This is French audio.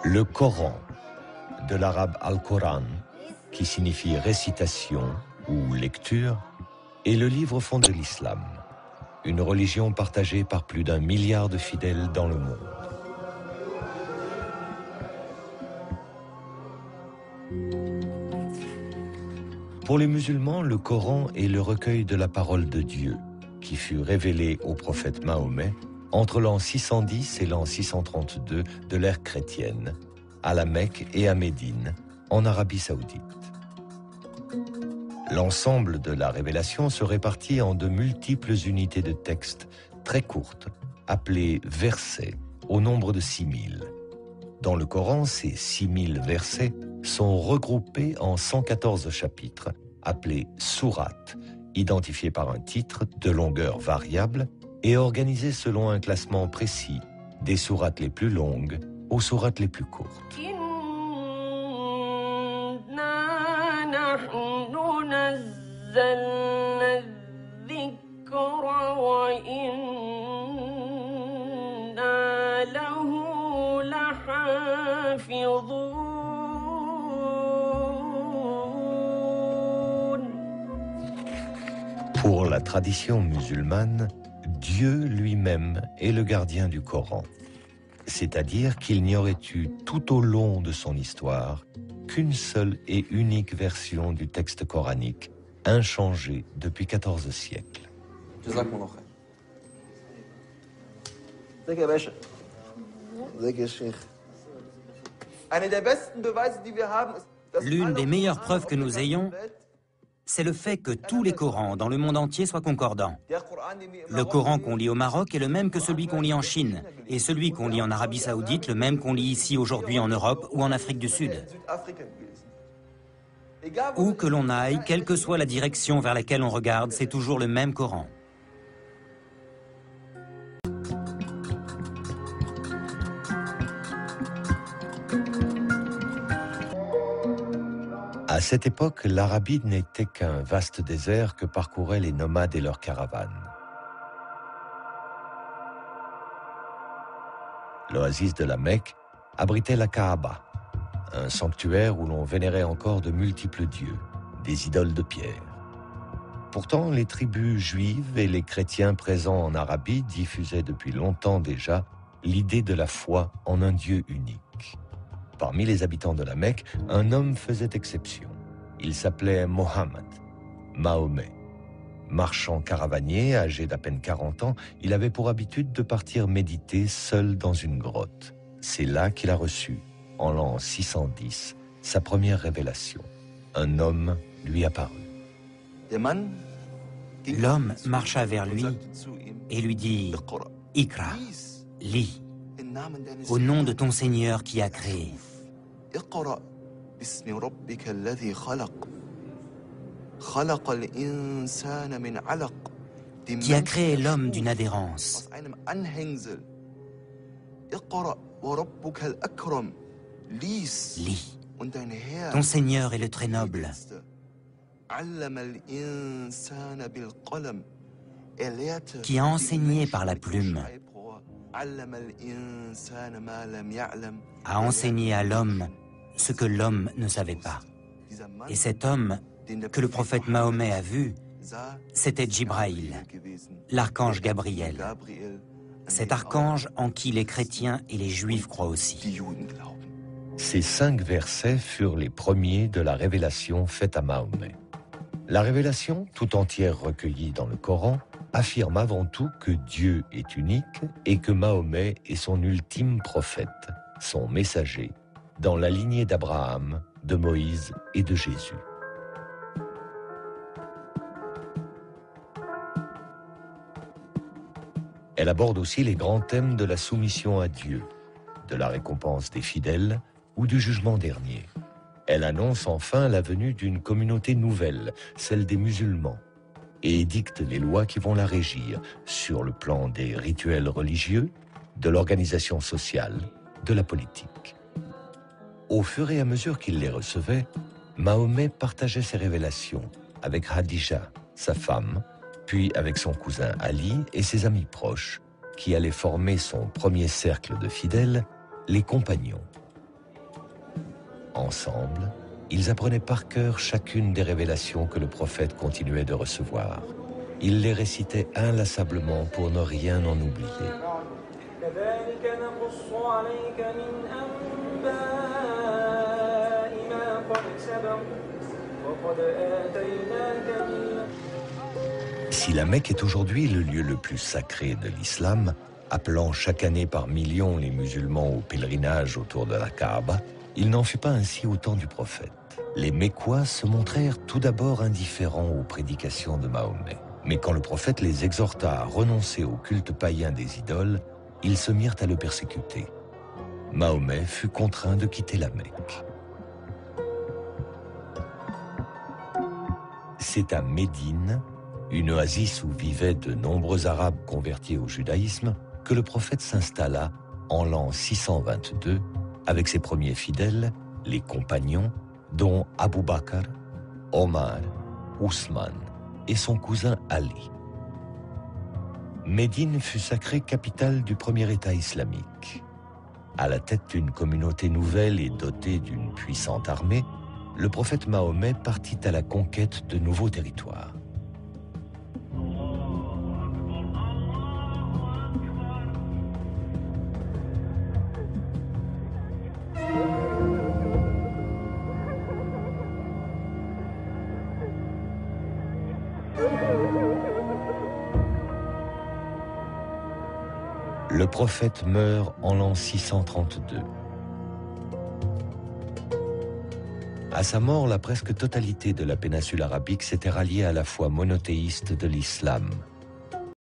Le Coran, de l'arabe al-Quran, qui signifie récitation ou lecture, est le livre fondé de l'islam, une religion partagée par plus d'1 milliard de fidèles dans le monde. Pour les musulmans, le Coran est le recueil de la parole de Dieu, qui fut révélé au prophète Mahomet entre l'an 610 et l'an 632 de l'ère chrétienne, à la Mecque et à Médine, en Arabie Saoudite. L'ensemble de la révélation se répartit en de multiples unités de texte très courtes, appelées versets, au nombre de 6000. Dans le Coran, ces 6000 versets sont regroupés en 114 chapitres, appelés sourates, identifiés par un titre de longueur variable et organisés selon un classement précis, des sourates les plus longues aux sourates les plus courtes. Pour la tradition musulmane, Dieu lui-même est le gardien du Coran. C'est-à-dire qu'il n'y aurait eu tout au long de son histoire qu'une seule et unique version du texte coranique, inchangée depuis 14 siècles. L'une des meilleures preuves que nous ayons, c'est le fait que tous les Corans dans le monde entier soient concordants. Le Coran qu'on lit au Maroc est le même que celui qu'on lit en Chine, et celui qu'on lit en Arabie Saoudite, le même qu'on lit ici aujourd'hui en Europe ou en Afrique du Sud. Où que l'on aille, quelle que soit la direction vers laquelle on regarde, c'est toujours le même Coran. À cette époque, l'Arabie n'était qu'un vaste désert que parcouraient les nomades et leurs caravanes. L'oasis de la Mecque abritait la Kaaba, un sanctuaire où l'on vénérait encore de multiples dieux, des idoles de pierre. Pourtant, les tribus juives et les chrétiens présents en Arabie diffusaient depuis longtemps déjà l'idée de la foi en un Dieu unique. Parmi les habitants de la Mecque, un homme faisait exception. Il s'appelait Mohammed, Mahomet. Marchand caravanier, âgé d'à peine 40 ans, il avait pour habitude de partir méditer seul dans une grotte. C'est là qu'il a reçu, en l'an 610, sa première révélation. Un homme lui apparut. L'homme marcha vers lui et lui dit « Ikra, lis, au nom de ton Seigneur qui a créé. » Qui a créé l'homme d'une adhérence. Lis. Ton Seigneur est le très noble. Qui a enseigné par la plume. A enseigné à l'homme ce que l'homme ne savait pas. Et cet homme que le prophète Mahomet a vu, c'était Djibraïl, l'archange Gabriel. Cet archange en qui les chrétiens et les juifs croient aussi. Ces 5 versets furent les premiers de la révélation faite à Mahomet. La révélation, tout entière recueillie dans le Coran, affirme avant tout que Dieu est unique et que Mahomet est son ultime prophète, son messager, dans la lignée d'Abraham, de Moïse et de Jésus. Elle aborde aussi les grands thèmes de la soumission à Dieu, de la récompense des fidèles ou du jugement dernier. Elle annonce enfin la venue d'une communauté nouvelle, celle des musulmans, et édicte les lois qui vont la régir sur le plan des rituels religieux, de l'organisation sociale, de la politique. Au fur et à mesure qu'il les recevait, Mahomet partageait ses révélations avec Khadija, sa femme, puis avec son cousin Ali et ses amis proches, qui allaient former son premier cercle de fidèles, les compagnons. Ensemble, ils apprenaient par cœur chacune des révélations que le prophète continuait de recevoir. Ils les récitaient inlassablement pour ne rien en oublier. Si la Mecque est aujourd'hui le lieu le plus sacré de l'islam, appelant chaque année par millions les musulmans au pèlerinage autour de la Kaaba, il n'en fut pas ainsi au temps du prophète. Les Mécois se montrèrent tout d'abord indifférents aux prédications de Mahomet. Mais quand le prophète les exhorta à renoncer au culte païen des idoles, ils se mirent à le persécuter. Mahomet fut contraint de quitter la Mecque. C'est à Médine, une oasis où vivaient de nombreux Arabes convertis au judaïsme, que le prophète s'installa en l'an 622 avec ses premiers fidèles, les compagnons, dont Abu Bakr, Omar, Ousmane et son cousin Ali. Médine fut sacrée capitale du premier État islamique. À la tête d'une communauté nouvelle et dotée d'une puissante armée, le prophète Mahomet partit à la conquête de nouveaux territoires. Le prophète meurt en l'an 632. À sa mort, la presque totalité de la péninsule arabique s'était ralliée à la foi monothéiste de l'islam,